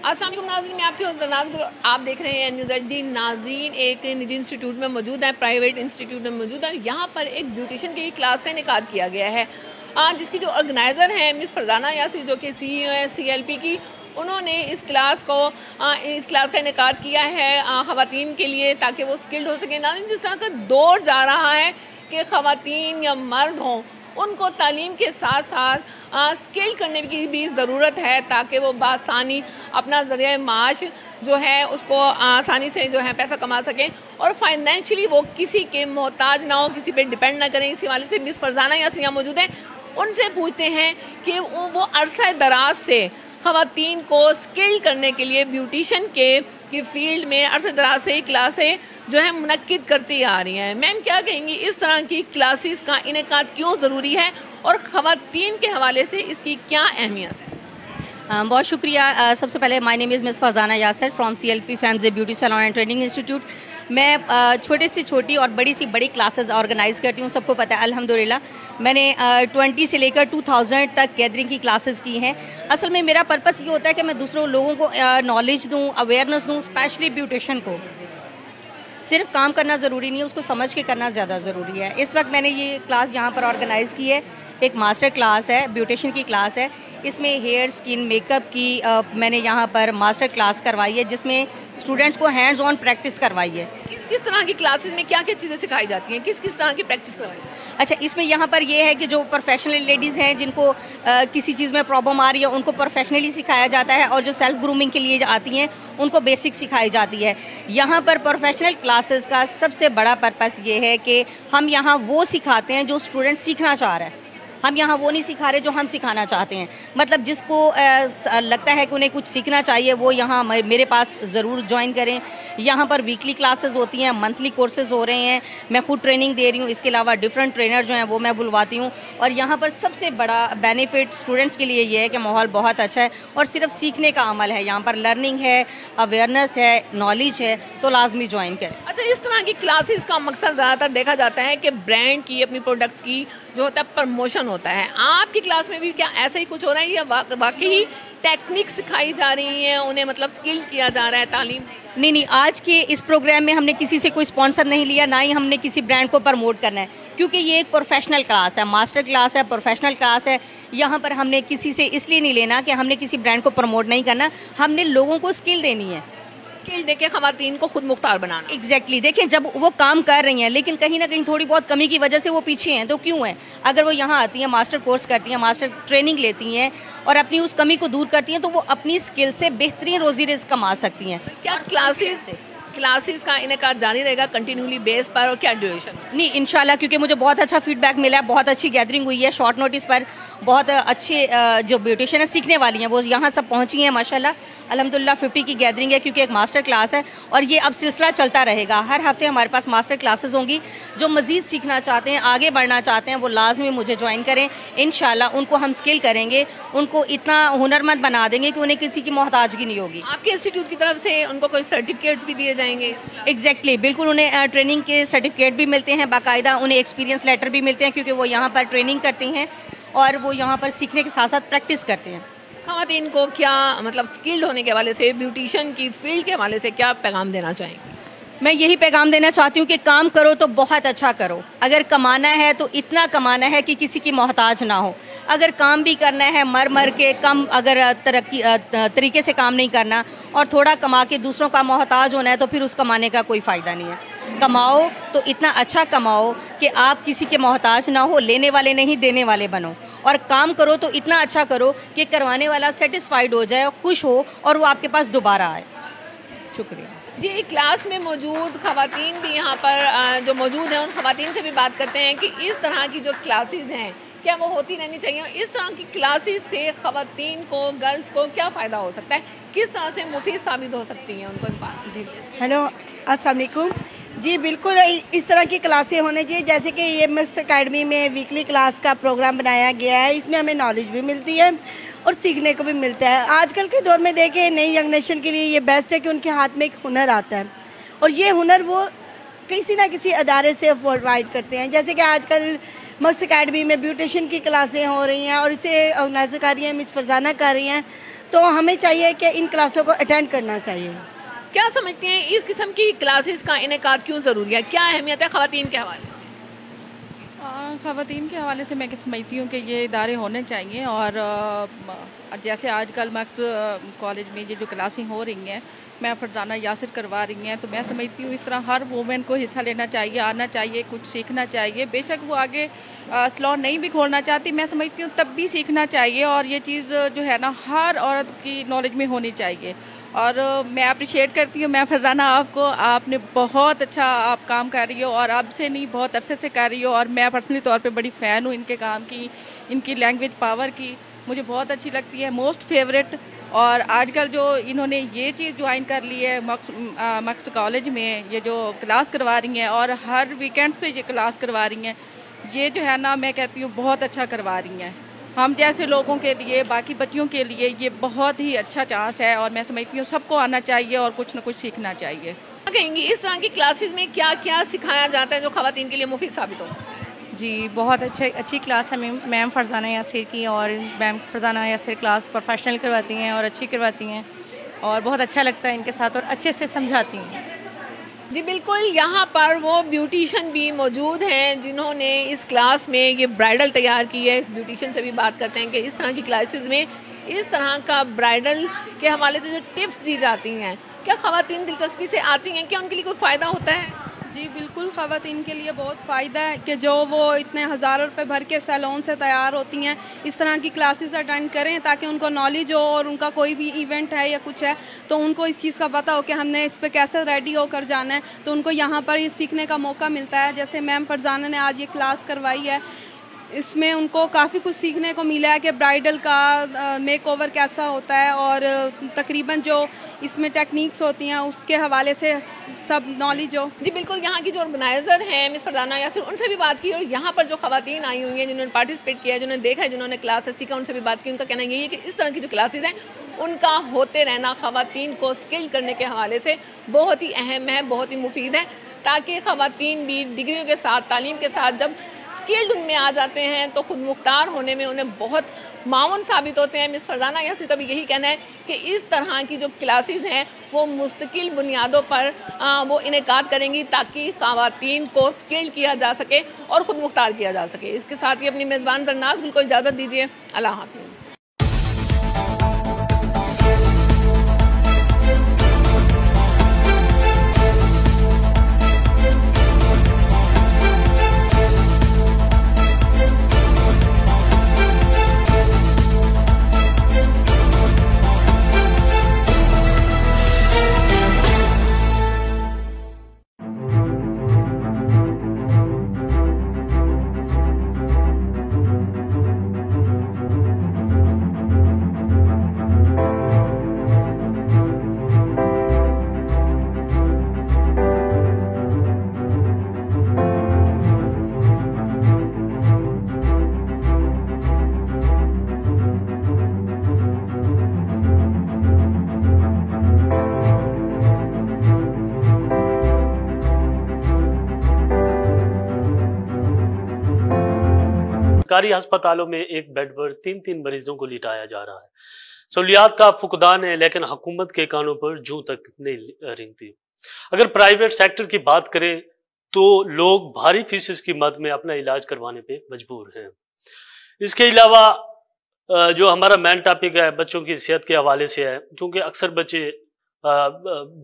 अस्सलाम वालेकुम नाज़रीन, मैं आपकी होस्ट नाज़ गुल। आप देख रहे हैं न्यूज़ एचडी। नाज़रीन एक निजी इंस्टीट्यूट में मौजूद है, प्राइवेट इंस्टीट्यूट में मौजूद है। यहाँ पर एक ब्यूटिशन की क्लास का इनेकाद किया गया है, जिसकी जो ऑर्गेनाइज़र हैं मिस फरजाना यासिर, जो कि CEO है CLP की। उन्होंने इस क्लास का इनेकाद किया है ख़वातीन के लिए, ताकि वो स्किल्ड हो सकें। नाज़रीन, जिस तरह का दौर जा रहा है कि ख़वातीन या मर्द हों, उनको तालीम के साथ साथ स्किल करने की भी ज़रूरत है, ताकि वो बासानी अपना ज़रिया माश जो है उसको आसानी से जो है पैसा कमा सकें और फाइनेंशियली वो किसी के मोहताज ना हो, किसी पे डिपेंड ना करें। इसी वाले से मिस फरजाना यासिर यहाँ मौजूद हैं। उनसे पूछते हैं कि वो अरसा दराज से ख़वातीन को स्किल करने के लिए ब्यूटिशन की फील्ड में अरसा दराज से क्लासें जो है मुनक्किद करती आ रही हैं। मैम क्या कहेंगी, इस तरह की क्लासेस का इनेकाद क्यों ज़रूरी है और ख़वातीन के हवाले से इसकी क्या अहमियत है? बहुत शुक्रिया। सबसे पहले my name is Miss Farzana Yasir from CLP family beauty salon and training institute. मैं छोटे से छोटी और बड़ी सी बड़ी क्लासेस ऑर्गेनाइज़ करती हूँ, सबको पता है अल्हम्दुलिल्लाह। मैंने 20 से लेकर 2000 तक गैदरिंग की क्लासेस की हैं। असल में मेरा पर्पस ये होता है कि मैं दूसरों लोगों को नॉलेज दूँ, अवेयरनेस दूँ, स्पेशली ब्यूटिशन को। सिर्फ काम करना ज़रूरी नहीं है, उसको समझ के करना ज़्यादा ज़रूरी है। इस वक्त मैंने ये क्लास यहाँ पर ऑर्गेनाइज़ की है। एक मास्टर क्लास है, ब्यूटिशन की क्लास है। इसमें हेयर, स्किन, मेकअप की मैंने यहाँ पर मास्टर क्लास करवाई है, जिसमें स्टूडेंट्स को हैंड्स ऑन प्रैक्टिस करवाई है। किस तरह की क्लासेस में क्या क्या चीज़ें सिखाई जाती हैं, किस तरह की प्रैक्टिस करवाई जाती है? अच्छा, इसमें यहाँ पर ये है कि जो प्रोफेशनल लेडीज़ हैं, जिनको किसी चीज़ में प्रॉब्लम आ रही है, उनको प्रोफेशनली सिखाया जाता है, और जो सेल्फ ग्रूमिंग के लिए आती हैं उनको बेसिक सिखाई जाती है। यहाँ पर प्रोफेशनल क्लासेस का सबसे बड़ा पर्पस ये है कि हम यहाँ वो सिखाते हैं जो स्टूडेंट सीखना चाह रहा है। हम यहाँ वो नहीं सिखा रहे जो हम सिखाना चाहते हैं। मतलब जिसको लगता है कि उन्हें कुछ सीखना चाहिए, वो यहाँ मेरे पास ज़रूर ज्वाइन करें। यहाँ पर वीकली क्लासेस होती हैं, मंथली कोर्सेज हो रहे हैं, मैं खुद ट्रेनिंग दे रही हूँ। इसके अलावा डिफरेंट ट्रेनर जो हैं वो मैं बुलवाती हूँ। और यहाँ पर सबसे बड़ा बेनिफिट स्टूडेंट्स के लिए ये है कि माहौल बहुत अच्छा है और सिर्फ सीखने का अमल है। यहाँ पर लर्निंग है, अवेयरनेस है, नॉलेज है, तो लाजमी ज्वाइन करें। अच्छा, इस तरह की क्लासेस का मकसद ज़्यादातर देखा जाता है कि ब्रांड की, अपनी प्रोडक्ट्स की जो होता है प्रमोशन होता है। आपकी क्लास में भी क्या ऐसा ही कुछ हो रहा है या वाकई टेक्निक सिखाई जा रही है, उन्हें मतलब स्किल किया जा रहा है, तालीम? नहीं, आज के इस प्रोग्राम में हमने किसी से कोई स्पॉन्सर नहीं लिया, ना ही हमने किसी ब्रांड को प्रमोट करना है, क्योंकि ये एक प्रोफेशनल क्लास है, मास्टर क्लास है, प्रोफेशनल क्लास है। यहाँ पर हमने किसी से इसलिए नहीं लेना कि हमने किसी ब्रांड को प्रमोट नहीं करना, हमने लोगों को स्किल देनी है। स्किल देके ख़वातीन को खुद मुख्तार बनाना। एग्जैक्टली। देखें, जब वो काम कर रही हैं लेकिन कहीं ना कहीं थोड़ी बहुत कमी की वजह से वो पीछे हैं, तो क्यों हैं? अगर वो यहाँ आती हैं, मास्टर कोर्स करती हैं, मास्टर ट्रेनिंग लेती हैं और अपनी उस कमी को दूर करती हैं, तो वो अपनी स्किल से बेहतरीन रोजी रिज़्क कमा सकती हैं। क्या क्लासेस का इनेकाद जारी रहेगा कंटिन्यूली बेस पर, और क्या ड्यूरेशन? नहीं, इंशाल्लाह, क्योंकि मुझे बहुत अच्छा फीडबैक मिला है, बहुत अच्छी गैदरिंग हुई है। शॉर्ट नोटिस पर बहुत अच्छे जो ब्यूटिशियन है सीखने वाली हैं वो यहाँ सब पहुँची हैं माशाल्लाह। अल्हम्दुलिल्लाह 50 की गैदरिंग है, क्योंकि एक मास्टर क्लास है और ये अब सिलसिला चलता रहेगा। हर हफ्ते हमारे पास मास्टर क्लासेस होंगी। जो मज़ीद सीखना चाहते हैं, आगे बढ़ना चाहते हैं, वो लाजमी मुझे ज्वाइन करें। इंशाल्लाह उनको हम स्किल करेंगे, उनको इतना हुनरमंद बना देंगे कि उन्हें किसी की मोहताजगी नहीं होगी। आपके इंस्टीट्यूट की तरफ से उनको कोई सर्टिफिकेट्स भी दिए जाएंगे? एग्जैक्टली, बिल्कुल। उन्हें ट्रेनिंग के सर्टिफिकेट भी मिलते हैं, बाकायदा उन्हें एक्सपीरियंस लेटर भी मिलते हैं, क्योंकि वो यहाँ पर ट्रेनिंग करती हैं और वो यहाँ पर सीखने के साथ साथ प्रैक्टिस करते हैं। ख़वातीन को क्या मतलब स्किल्ड होने के हवाले से, ब्यूटिशन की फील्ड के हवाले से क्या पैगाम देना चाहेंगे? मैं यही पैगाम देना चाहती हूँ कि काम करो तो बहुत अच्छा करो। अगर कमाना है तो इतना कमाना है कि किसी की मोहताज ना हो। अगर काम भी करना है मर के कम, अगर तरीके से काम नहीं करना और थोड़ा कमा के दूसरों का मोहताज होना है, तो फिर उस कमाने का कोई फ़ायदा नहीं है। कमाओ तो इतना अच्छा कमाओ कि आप किसी के मोहताज ना हो, लेने वाले नहीं देने वाले बनो। और काम करो तो इतना अच्छा करो कि करवाने वाला सेटिस्फाइड हो जाए, खुश हो और वो आपके पास दोबारा आए। शुक्रिया जी। क्लास में मौजूद ख़वातीन भी यहाँ पर जो मौजूद हैं, उन ख़वातीन से भी बात करते हैं कि इस तरह की जो क्लासेस हैं क्या वो होती रहनी चाहिए, इस तरह की क्लासेस से ख़वातीन को, गर्ल्स को क्या फ़ायदा हो सकता है, किस तरह से मुफीद साबित हो सकती हैं उनको? जी हेलो, अस्सलाम वालेकुम जी। बिल्कुल इस तरह की क्लासें होने चाहिए, जैसे कि ये मिस अकेडमी में वीकली क्लास का प्रोग्राम बनाया गया है। इसमें हमें नॉलेज भी मिलती है और सीखने को भी मिलता है। आजकल के दौर में देखें, नई जनरेशन के लिए ये बेस्ट है कि उनके हाथ में एक हुनर आता है और ये हुनर वो किसी ना किसी अदारे से प्रोवाइड करते हैं। जैसे कि आजकल मिस अकेडमी में ब्यूटिशन की क्लासें हो रही हैं और इसे ऑर्गेनाइजर कर रही हैं मिस फरजाना कर रही हैं। तो हमें चाहिए कि इन क्लासों को अटेंड करना चाहिए। क्या समझते हैं इस किस्म की क्लासेस का इनेकाद क्यों ज़रूरी है, क्या अहमियत है ख़वातीन के हवाले से? ख़वातीन के हवाले से मैं समझती हूँ कि ये इदारे होने चाहिए, और जैसे आजकल मैक्स कॉलेज में ये जो क्लासें हो रही हैं, मैं फरजाना यासिर करवा रही हैं, तो मैं समझती हूँ इस तरह हर वूमेन को हिस्सा लेना चाहिए, आना चाहिए, कुछ सीखना चाहिए। बेशक वो आगे सैलून नहीं भी खोलना चाहती, मैं समझती हूँ तब भी सीखना चाहिए, और ये चीज़ जो है ना हर औरत की नॉलेज में होनी चाहिए। और मैं अप्रिशिएट करती हूँ, मैं फरजाना आपको, आपने बहुत अच्छा आप काम कर रही हो, और अब से नहीं बहुत अरसे से कर रही हो, और मैं पर्सनली तौर पे बड़ी फ़ैन हूँ इनके काम की, इनकी लैंग्वेज पावर की मुझे बहुत अच्छी लगती है, मोस्ट फेवरेट। और आजकल जो इन्होंने ये चीज़ ज्वाइन कर ली है मक्स कॉलेज में, ये जो क्लास करवा रही हैं और हर वीकेंड पे ये क्लास करवा रही हैं, ये जो है ना मैं कहती हूँ बहुत अच्छा करवा रही हैं। हम जैसे लोगों के लिए, बाकी बच्चियों के लिए ये बहुत ही अच्छा चांस है, और मैं समझती हूँ सबको आना चाहिए और कुछ न कुछ सीखना चाहिए। कहेंगी इस तरह की क्लासेस में क्या क्या सिखाया जाता है जो ख़वातीन के लिए मुफीद साबित हो सकता है? जी, बहुत अच्छी क्लास है मैम फरजाना यासिर की, और ma'am Farzana Yasir class professional करवाती हैं और अच्छी करवाती हैं, और बहुत अच्छा लगता है इनके साथ, और अच्छे से समझाती हैं। जी बिल्कुल, यहाँ पर वो ब्यूटिशियन भी मौजूद हैं जिन्होंने इस क्लास में ये ब्राइडल तैयार की है। इस ब्यूटिशियन से भी बात करते हैं कि इस तरह की क्लासेस में इस तरह का ब्राइडल के हवाले से जो टिप्स दी जाती हैं, क्या ख़वातीन दिलचस्पी से आती हैं, क्या उनके लिए कोई फ़ायदा होता है? जी बिल्कुल, ख़वातीन के लिए बहुत फ़ायदा है कि जो वो इतने हज़ारों रुपए भर के सैलून से तैयार होती हैं, इस तरह की क्लासेस अटेंड करें ताकि उनको नॉलेज हो, और उनका कोई भी इवेंट है या कुछ है तो उनको इस चीज़ का पता हो कि हमने इस पे कैसे रेडी होकर जाना है, तो उनको यहाँ पर ये सीखने का मौका मिलता है। जैसे मैम फरजाना ने आज ये क्लास करवाई है, इसमें उनको काफ़ी कुछ सीखने को मिला है कि ब्राइडल का मेकओवर कैसा होता है, और तकरीबन जो इसमें टेक्निक्स होती हैं उसके हवाले से सब नॉलेज हो। जी बिल्कुल, यहाँ की जो ऑर्गेनाइज़र हैं मिस फरजाना यासिर, उनसे भी बात की, और यहाँ पर जो ख़वातीन आई हुई हैं जिन्होंने पार्टिसिपेट किया है, जिन्होंने देखा है, जिन्होंने क्लासेस सीखा, उनसे भी बात की। उनका कहना यही है कि इस तरह की जो क्लासेस हैं उनका होते रहना ख़वातीन को स्किल करने के हवाले से बहुत ही अहम है, बहुत ही मुफीद है, ताकि ख़वातीन भी डिग्रियों के साथ, तालीम के साथ जब स्किल्ड उनमें आ जाते हैं तो खुद मुख्तार होने में उन्हें बहुत माउन साबित होते हैं। मिस फरजाना यासिर का भी यही कहना है कि इस तरह की जो क्लासेस हैं वो मुस्तकिल बुनियादों पर वो इनेकाद करेंगी ताकि ख़वातीन को स्किल्ड किया जा सके और ख़ुद मुख्तार किया जा सके। इसके साथ ही अपनी मेज़बान तरनाज़ गुल को इजाज़त दीजिए। अल्लाह हाफ़िज़। सरकारी अस्पतालों में एक बेड पर 3-3 मरीजों को लिटाया जा रहा है। सहूलियात का फुकदान है, लेकिन हुकूमत के कानों पर जूं तक नहीं रेंगती। अगर प्राइवेट सेक्टर की बात करें तो लोग भारी फीस की मद में अपना इलाज करवाने पे मजबूर हैं। इसके अलावा जो हमारा मेन टॉपिक है बच्चों की सेहत के हवाले से है, क्योंकि अक्सर बच्चे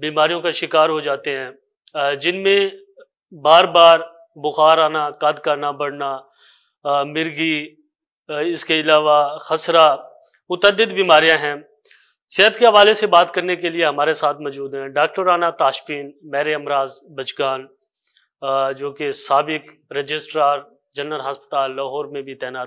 बीमारियों का शिकार हो जाते हैं जिनमें बार बार बुखार आना, कद का ना बढ़ना, मिर्गी, इसके अलावा खसरा, मुतअद्दिद बीमारियां हैं। सेहत के हवाले से बात करने के लिए हमारे साथ मौजूद हैं डॉक्टर राना ताशफीन महर अमराज बचगान, जो कि साबिक रजिस्ट्रार जनरल अस्पताल लाहौर में भी तैनात